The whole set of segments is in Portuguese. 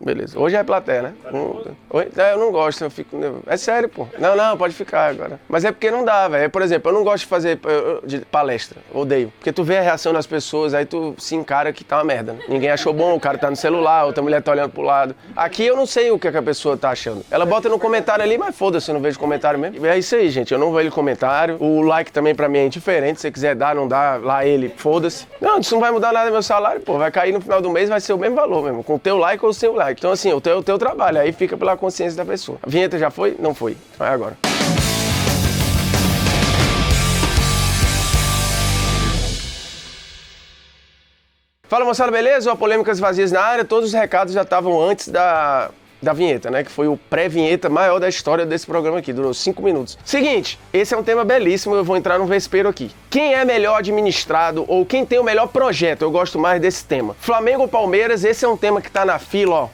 Beleza. Hoje é plateia, né? Oi? Eu não gosto, eu fico... É sério, pô. Não, pode ficar agora. Mas é porque não dá, velho. Por exemplo, eu não gosto de fazer de palestra. Odeio. Porque tu vê a reação das pessoas, aí tu se encara que tá uma merda, né? Ninguém achou bom, o cara tá no celular, outra mulher tá olhando pro lado. Aqui eu não sei o que a pessoa tá achando. Ela bota no comentário ali, mas foda-se, eu não vejo comentário mesmo. É isso aí, gente. Eu não vejo comentário. O like também pra mim é indiferente. Se você quiser dar, não dá, lá ele, foda-se. Não, isso não vai mudar nada no meu salário, pô. Vai cair no final do mês, vai ser o mesmo valor mesmo. Com o teu like ou o seu like. Então assim, o teu trabalho. Aí fica pela consciência da pessoa. A vinheta já foi? Não foi. Vai agora. Fala, moçada, beleza? Polêmicas vazias na área. Todos os recados já estavam antes da vinheta, né? Que foi o pré-vinheta maior da história desse programa aqui. Durou 5 minutos. Seguinte, esse é um tema belíssimo. Eu vou entrar no vespeiro aqui. Quem é melhor administrado ou quem tem o melhor projeto? Eu gosto mais desse tema. Flamengo ou Palmeiras? Esse é um tema que tá na fila, ó,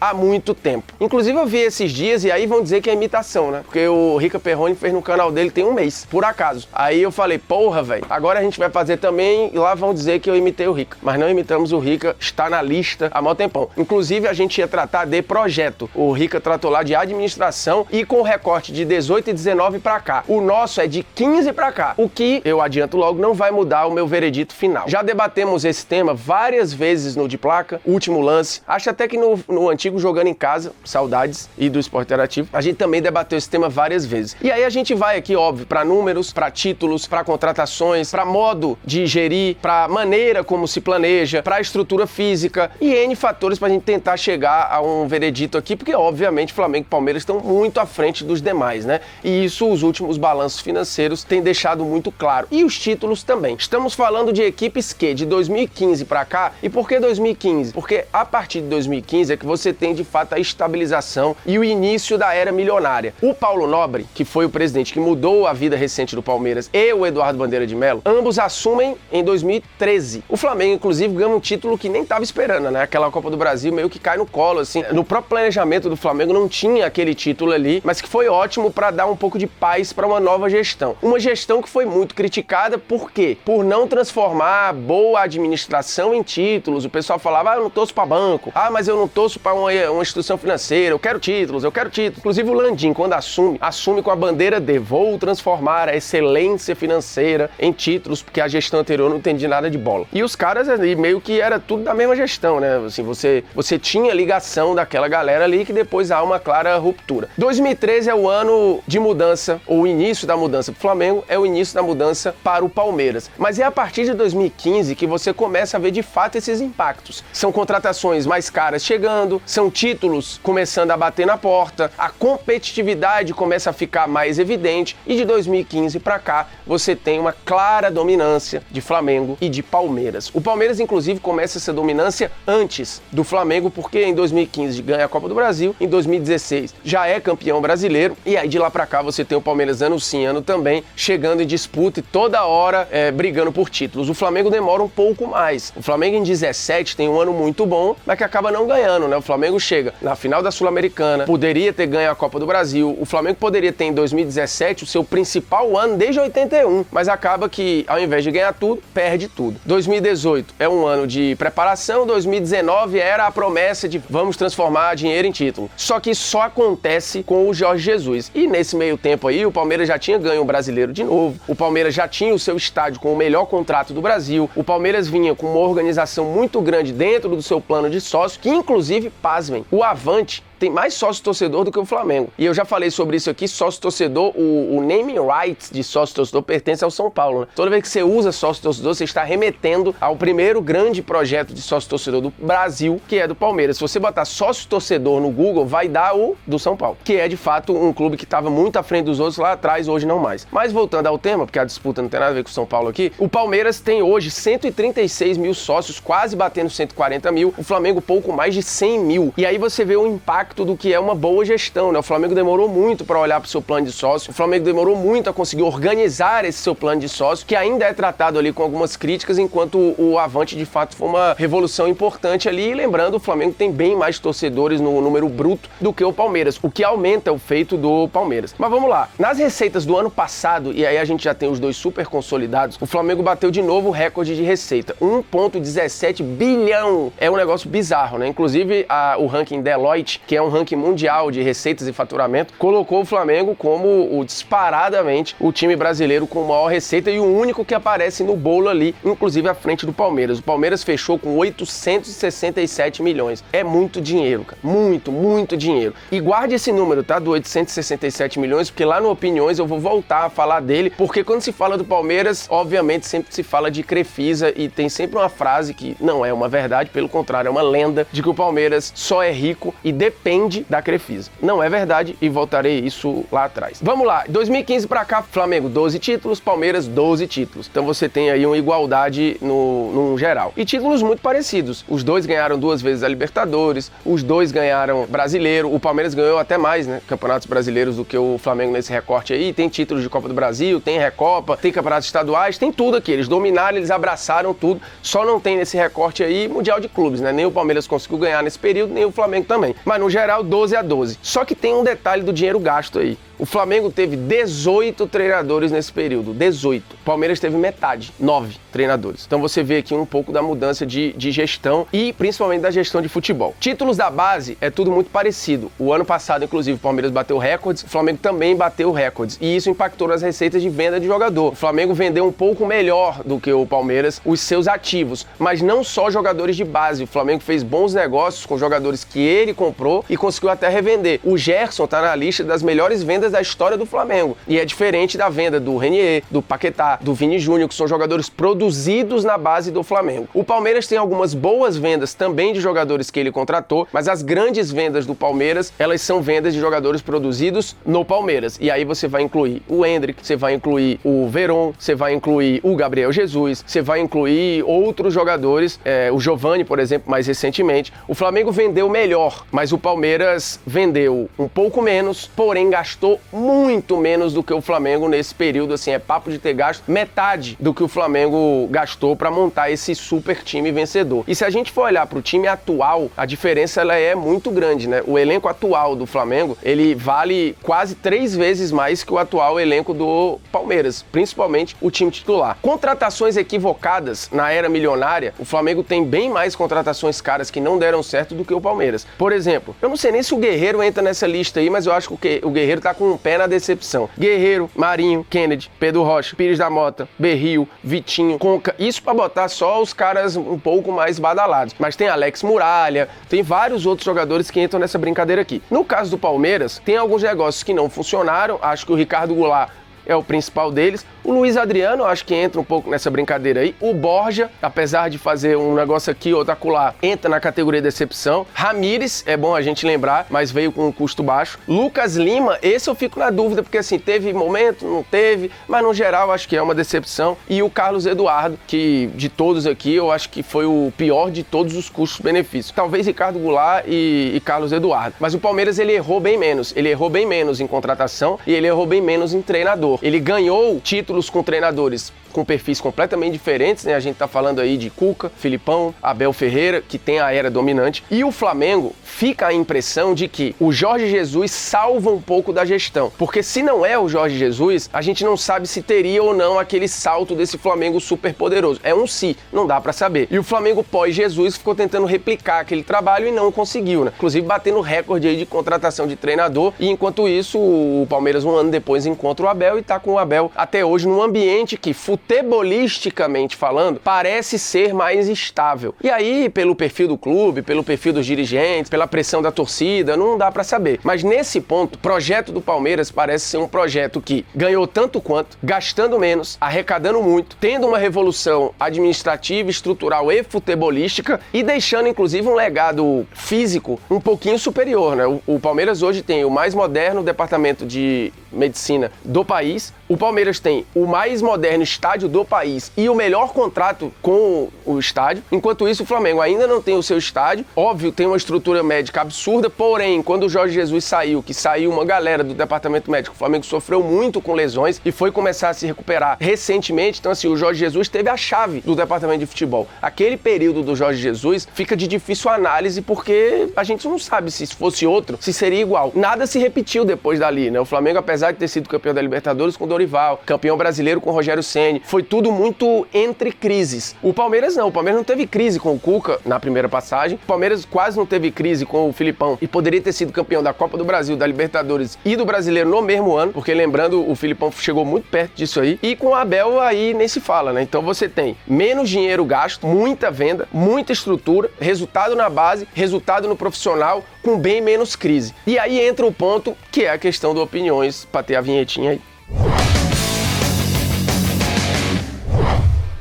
há muito tempo. Inclusive eu vi esses dias e aí vão dizer que é imitação, né? Porque o Rica Perrone fez no canal dele tem um mês, por acaso. Aí eu falei, porra, velho, agora a gente vai fazer também e lá vão dizer que eu imitei o Rica. Mas não imitamos o Rica, está na lista há mó tempão. Inclusive a gente ia tratar de projeto. O Rica tratou lá de administração e com recorte de 18 e 19 pra cá. O nosso é de 15 pra cá. O que, eu adianto logo, não vai mudar o meu veredito final. Já debatemos esse tema várias vezes no De Placa, último lance. Acho até que no antigo Jogando em Casa, saudades, e do Esporte Interativo, a gente também debateu esse tema várias vezes. E aí a gente vai aqui, óbvio, para números, para títulos, para contratações, para modo de gerir, para maneira como se planeja, para estrutura física e N fatores pra gente tentar chegar a um veredito aqui, porque obviamente Flamengo e Palmeiras estão muito à frente dos demais, né? E isso os últimos balanços financeiros têm deixado muito claro. E os títulos também. Estamos falando de equipes que de 2015 para cá. E por que 2015? Porque a partir de 2015 é que você tem de fato a estabilização e o início da era milionária. O Paulo Nobre, que foi o presidente que mudou a vida recente do Palmeiras, e o Eduardo Bandeira de Mello, ambos assumem em 2013. O Flamengo, inclusive, ganha um título que nem estava esperando, né? Aquela Copa do Brasil meio que cai no colo, assim. No próprio planejamento do Flamengo não tinha aquele título ali, mas que foi ótimo para dar um pouco de paz para uma nova gestão. Uma gestão que foi muito criticada, por quê? Por não transformar boa administração em títulos. O pessoal falava, eu não torço para banco. Mas eu não torço para uma instituição financeira, eu quero títulos. Inclusive o Landim, quando assume com a bandeira de vou transformar a excelência financeira em títulos, porque a gestão anterior não entendia nada de bola. E os caras ali, meio que era tudo da mesma gestão, né? Assim, você tinha ligação daquela galera ali que depois há uma clara ruptura. 2013 é o ano de mudança, ou o início da mudança pro Flamengo, é o início da mudança para o Palmeiras. Mas é a partir de 2015 que você começa a ver de fato esses impactos. São contratações mais caras chegando, são títulos começando a bater na porta, a competitividade começa a ficar mais evidente e de 2015 para cá você tem uma clara dominância de Flamengo e de Palmeiras. O Palmeiras, inclusive, começa essa dominância antes do Flamengo, porque em 2015 ganha a Copa do Brasil, em 2016 já é campeão brasileiro e aí de lá para cá você tem o Palmeiras ano sim, ano também, chegando em disputa e toda hora brigando por títulos. O Flamengo demora um pouco mais. O Flamengo em 17 tem um ano muito bom, mas que acaba não ganhando, né? O Flamengo chega na final da Sul-Americana, poderia ter ganho a Copa do Brasil, o Flamengo poderia ter em 2017 o seu principal ano desde 81, mas acaba que ao invés de ganhar tudo, perde tudo. 2018 é um ano de preparação, 2019 era a promessa de vamos transformar dinheiro em título. Só que isso só acontece com o Jorge Jesus. E nesse meio tempo aí, o Palmeiras já tinha ganho o Brasileiro de novo, o Palmeiras já tinha o seu estádio com o melhor contrato do Brasil, o Palmeiras vinha com uma organização muito grande dentro do seu plano de sócio, que inclusive, pasmem, o Avante tem mais sócio-torcedor do que o Flamengo. E eu já falei sobre isso aqui, sócio-torcedor, o naming rights de sócio-torcedor pertence ao São Paulo, né? Toda vez que você usa sócio-torcedor, você está remetendo ao primeiro grande projeto de sócio-torcedor do Brasil, que é do Palmeiras. Se você botar sócio-torcedor no Google, vai dar o do São Paulo, que é de fato um clube que estava muito à frente dos outros lá atrás, hoje não mais. Mas voltando ao tema, porque a disputa não tem nada a ver com o São Paulo aqui, o Palmeiras tem hoje 136 mil sócios, quase batendo 140 mil, o Flamengo pouco mais de 100 mil. E aí você vê o impacto impacto do que é uma boa gestão, né? O Flamengo demorou muito para olhar para o seu plano de sócio, o Flamengo demorou muito a conseguir organizar esse seu plano de sócio, que ainda é tratado ali com algumas críticas, enquanto o Avante de fato foi uma revolução importante ali. E lembrando, o Flamengo tem bem mais torcedores no número bruto do que o Palmeiras, o que aumenta o feito do Palmeiras. Mas vamos lá, nas receitas do ano passado, e aí a gente já tem os dois super consolidados, o Flamengo bateu de novo o recorde de receita, 1,17 bilhão. É um negócio bizarro, né? Inclusive o ranking Deloitte, que é um ranking mundial de receitas e faturamento, colocou o Flamengo como disparadamente o time brasileiro com maior receita e o único que aparece no bolo ali, inclusive à frente do Palmeiras. O Palmeiras fechou com 867 milhões. É muito dinheiro, cara. Muito, muito dinheiro. E guarde esse número, tá? Do 867 milhões, porque lá no Opiniões eu vou voltar a falar dele, porque quando se fala do Palmeiras, obviamente sempre se fala de Crefisa e tem sempre uma frase que não é uma verdade, pelo contrário, é uma lenda de que o Palmeiras só é rico e depende da Crefisa. Não é verdade e voltarei isso lá atrás. Vamos lá, 2015 pra cá, Flamengo 12 títulos, Palmeiras 12 títulos. Então você tem aí uma igualdade no geral. E títulos muito parecidos. Os dois ganharam 2 vezes a Libertadores, os dois ganharam Brasileiro, o Palmeiras ganhou até mais, né, campeonatos brasileiros do que o Flamengo nesse recorte aí. Tem títulos de Copa do Brasil, tem Recopa, tem campeonatos estaduais, tem tudo aqui. Eles dominaram, eles abraçaram tudo. Só não tem nesse recorte aí Mundial de Clubes, né? Nem o Palmeiras conseguiu ganhar nesse período, nem o Flamengo também. Mas no geral, 12-12. Só que tem um detalhe do dinheiro gasto aí. O Flamengo teve 18 treinadores nesse período, 18. O Palmeiras teve metade, 9 treinadores. Então você vê aqui um pouco da mudança de gestão e principalmente da gestão de futebol. Títulos da base é tudo muito parecido. O ano passado, inclusive, o Palmeiras bateu recordes, o Flamengo também bateu recordes. E isso impactou nas receitas de venda de jogador. O Flamengo vendeu um pouco melhor do que o Palmeiras os seus ativos, mas não só jogadores de base. O Flamengo fez bons negócios com jogadores que ele comprou e conseguiu até revender. O Gerson tá na lista das melhores vendas da história do Flamengo. E é diferente da venda do Renier, do Paquetá, do Vini Júnior, que são jogadores produzidos na base do Flamengo. O Palmeiras tem algumas boas vendas também de jogadores que ele contratou, mas as grandes vendas do Palmeiras, elas são vendas de jogadores produzidos no Palmeiras. E aí você vai incluir o Endrick, você vai incluir o Veron, você vai incluir o Gabriel Jesus, você vai incluir outros jogadores, o Giovani, por exemplo, mais recentemente. O Flamengo vendeu melhor, mas o Palmeiras vendeu um pouco menos, porém gastou muito menos do que o Flamengo nesse período, assim, é papo de ter gasto metade do que o Flamengo gastou para montar esse super time vencedor. E se a gente for olhar para o time atual, a diferença ela é muito grande, né? O elenco atual do Flamengo, ele vale quase 3 vezes mais que o atual elenco do Palmeiras, principalmente o time titular. Contratações equivocadas na era milionária, o Flamengo tem bem mais contratações caras que não deram certo do que o Palmeiras. Por exemplo, eu não sei nem se o Guerreiro entra nessa lista aí, mas eu acho que o Guerreiro tá com um pé na decepção. Guerreiro, Marinho, Kennedy, Pedro Rocha, Pires da Mota, Berrio, Vitinho, Conca, isso pra botar só os caras um pouco mais badalados. Mas tem Alex Muralha, tem vários outros jogadores que entram nessa brincadeira aqui. No caso do Palmeiras, tem alguns negócios que não funcionaram, acho que o Ricardo Goulart é o principal deles. O Luiz Adriano, acho que entra um pouco nessa brincadeira aí. O Borja, apesar de fazer um negócio aqui, outro acolá, entra na categoria de decepção. Ramires, é bom a gente lembrar, mas veio com um custo baixo. Lucas Lima, esse eu fico na dúvida, porque assim, teve momento, não teve, mas no geral acho que é uma decepção. E o Carlos Eduardo, que de todos aqui, eu acho que foi o pior de todos os custos-benefícios. Talvez Ricardo Goulart e Carlos Eduardo. Mas o Palmeiras, ele errou bem menos. Ele errou bem menos em contratação e ele errou bem menos em treinador. Ele ganhou títulos com treinadores com perfis completamente diferentes, né? A gente tá falando aí de Cuca, Filipão, Abel Ferreira, que tem a era dominante. E o Flamengo fica a impressão de que o Jorge Jesus salva um pouco da gestão. Porque se não é o Jorge Jesus, a gente não sabe se teria ou não aquele salto desse Flamengo super poderoso. É um se, não dá pra saber. E o Flamengo pós-Jesus ficou tentando replicar aquele trabalho e não conseguiu, né? Inclusive batendo recorde aí de contratação de treinador. E enquanto isso, o Palmeiras um ano depois encontra o Abel e tá com o Abel até hoje num ambiente que futebolisticamente falando, parece ser mais estável. E aí, pelo perfil do clube, pelo perfil dos dirigentes, pela pressão da torcida, não dá pra saber. Mas nesse ponto, o projeto do Palmeiras parece ser um projeto que ganhou tanto quanto, gastando menos, arrecadando muito, tendo uma revolução administrativa, estrutural e futebolística e deixando, inclusive, um legado físico um pouquinho superior, né? O Palmeiras hoje tem o mais moderno departamento de medicina do país. O Palmeiras tem o mais moderno estádio do país e o melhor contrato com o estádio. Enquanto isso, o Flamengo ainda não tem o seu estádio. Óbvio, tem uma estrutura médica absurda, porém, quando o Jorge Jesus saiu, que saiu uma galera do departamento médico, o Flamengo sofreu muito com lesões e foi começar a se recuperar recentemente. Então, assim, o Jorge Jesus teve a chave do departamento de futebol. Aquele período do Jorge Jesus fica de difícil análise porque a gente não sabe se fosse outro, se seria igual. Nada se repetiu depois dali, né? O Flamengo, apesar de ter sido campeão da Libertadores com Dorival, campeão brasileiro com Rogério Ceni, foi tudo muito entre crises. O Palmeiras não. O Palmeiras não teve crise com o Cuca na primeira passagem. O Palmeiras quase não teve crise com o Filipão e poderia ter sido campeão da Copa do Brasil, da Libertadores e do Brasileiro no mesmo ano, porque lembrando, o Filipão chegou muito perto disso aí. E com o Abel aí nem se fala, né? Então você tem menos dinheiro gasto, muita venda, muita estrutura, resultado na base, resultado no profissional, com bem menos crise. E aí entra o ponto que é a questão do opiniões, pra ter a vinhetinha aí.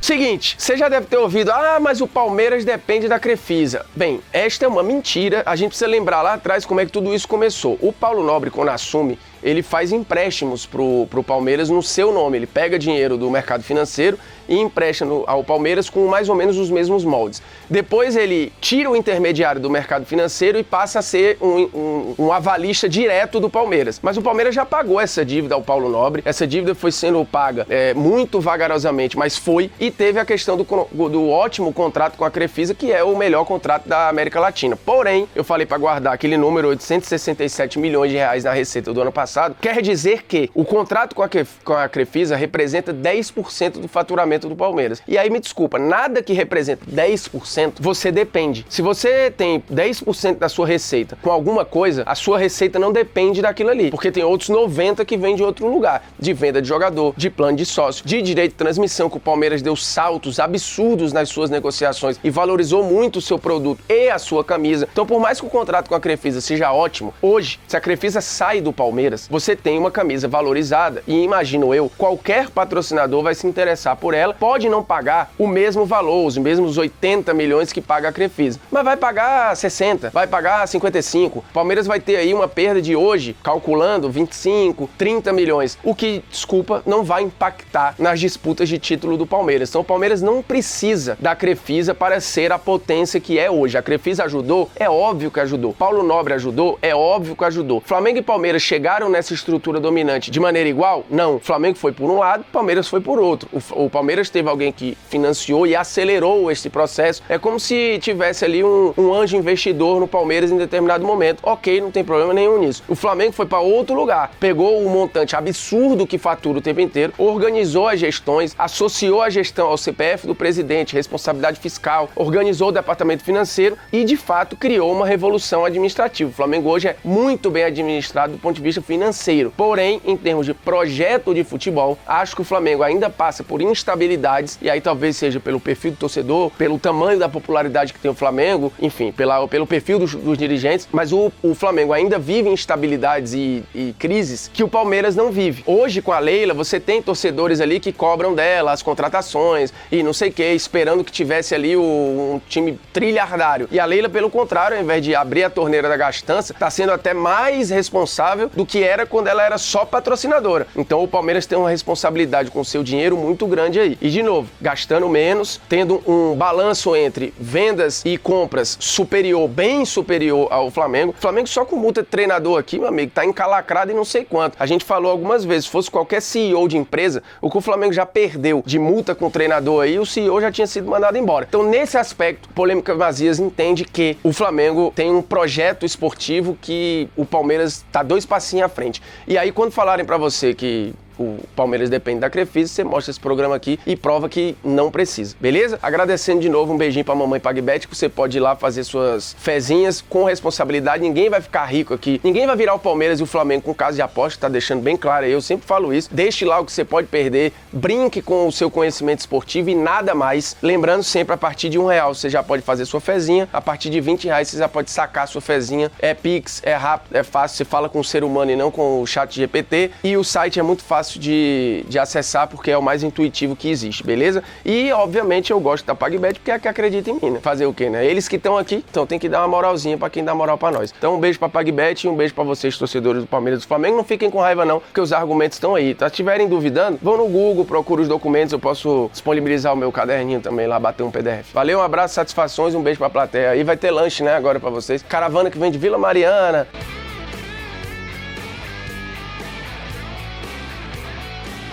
Seguinte, você já deve ter ouvido, mas o Palmeiras depende da Crefisa. Bem, esta é uma mentira, a gente precisa lembrar lá atrás como é que tudo isso começou. O Paulo Nobre, quando assume, ele faz empréstimos pro Palmeiras no seu nome, ele pega dinheiro do mercado financeiro e empresta ao Palmeiras com mais ou menos os mesmos moldes. Depois ele tira o intermediário do mercado financeiro e passa a ser um avalista direto do Palmeiras. Mas o Palmeiras já pagou essa dívida ao Paulo Nobre, essa dívida foi sendo paga muito vagarosamente, mas foi, e teve a questão do ótimo contrato com a Crefisa, que é o melhor contrato da América Latina. Porém, eu falei para guardar aquele número, 867 milhões de reais na receita do ano passado, quer dizer que o contrato com a Crefisa representa 10% do faturamento do Palmeiras. E aí me desculpa, nada que representa 10%, você depende. Se você tem 10% da sua receita com alguma coisa, a sua receita não depende daquilo ali, porque tem outros 90% que vêm de outro lugar, de venda de jogador, de plano de sócio, de direito de transmissão, que o Palmeiras deu saltos absurdos nas suas negociações e valorizou muito o seu produto e a sua camisa. Então, por mais que o contrato com a Crefisa seja ótimo, hoje, se a Crefisa sai do Palmeiras, você tem uma camisa valorizada e, imagino eu, qualquer patrocinador vai se interessar por ela, pode não pagar o mesmo valor, os mesmos 80 milhões que paga a Crefisa, mas vai pagar 60, vai pagar 55. O Palmeiras vai ter aí uma perda de hoje, calculando 25, 30 milhões, o que, desculpa, não vai impactar nas disputas de título do Palmeiras. Então o Palmeiras não precisa da Crefisa para ser a potência que é hoje. A Crefisa ajudou? É óbvio que ajudou. Paulo Nobre ajudou? É óbvio que ajudou. Flamengo e Palmeiras chegaram nessa estrutura dominante de maneira igual? Não. O Flamengo foi por um lado, o Palmeiras foi por outro. O Palmeiras teve alguém que financiou e acelerou esse processo. É como se tivesse ali um anjo investidor no Palmeiras em determinado momento. Ok, não tem problema nenhum nisso. O Flamengo foi para outro lugar, pegou um montante absurdo que fatura o tempo inteiro, organizou as gestões, associou a gestão ao CPF do presidente, responsabilidade fiscal, organizou o departamento financeiro e, de fato, criou uma revolução administrativa. O Flamengo hoje é muito bem administrado do ponto de vista financeiro. Porém, em termos de projeto de futebol, acho que o Flamengo ainda passa por instabilidades, e aí talvez seja pelo perfil do torcedor, pelo tamanho da popularidade que tem o Flamengo, enfim, pelo perfil dos dirigentes, mas o Flamengo ainda vive instabilidades e crises que o Palmeiras não vive. Hoje, com a Leila, você tem torcedores ali que cobram dela as contratações e não sei o que, esperando que tivesse ali um time trilhardário. E a Leila, pelo contrário, ao invés de abrir a torneira da gastança, está sendo até mais responsável do que era quando ela era só patrocinadora. Então o Palmeiras tem uma responsabilidade com o seu dinheiro muito grande aí. E de novo, gastando menos, tendo um balanço entre vendas e compras superior, bem superior ao Flamengo. O Flamengo só com multa de treinador aqui, meu amigo, tá encalacrado e não sei quanto. A gente falou algumas vezes, se fosse qualquer CEO de empresa, o que o Flamengo já perdeu de multa com o treinador aí, o CEO já tinha sido mandado embora. Então, nesse aspecto, Polêmica Vazias entende que o Flamengo tem um projeto esportivo que o Palmeiras tá 2 passinhos à frente. E aí, quando falarem pra você que o Palmeiras depende da Crefisa, você mostra esse programa aqui e prova que não precisa, beleza? Agradecendo de novo, um beijinho pra mamãe PagBet, que você pode ir lá fazer suas fezinhas com responsabilidade, ninguém vai ficar rico aqui, ninguém vai virar o Palmeiras e o Flamengo com caso de aposta, tá deixando bem claro aí, eu sempre falo isso, deixe lá o que você pode perder, brinque com o seu conhecimento esportivo e nada mais, lembrando sempre, a partir de R$1 você já pode fazer sua fezinha, a partir de R$20 você já pode sacar sua fezinha, é Pix, é rápido, é fácil, você fala com o ser humano e não com o chat GPT, e o site é muito fácil fácil de acessar, porque é o mais intuitivo que existe, beleza? E, obviamente, eu gosto da PagBet porque é que acredita em mim, né? Fazer o quê, né? Eles que estão aqui, então tem que dar uma moralzinha pra quem dá moral pra nós. Então, um beijo pra PagBet e um beijo pra vocês, torcedores do Palmeiras e do Flamengo. Não fiquem com raiva não, porque os argumentos estão aí, tá? Se estiverem duvidando, vão no Google, procura os documentos, eu posso disponibilizar o meu caderninho também lá, bater um PDF. Valeu, um abraço, satisfações, um beijo pra plateia. Aí vai ter lanche, né, agora pra vocês. Caravana que vem de Vila Mariana.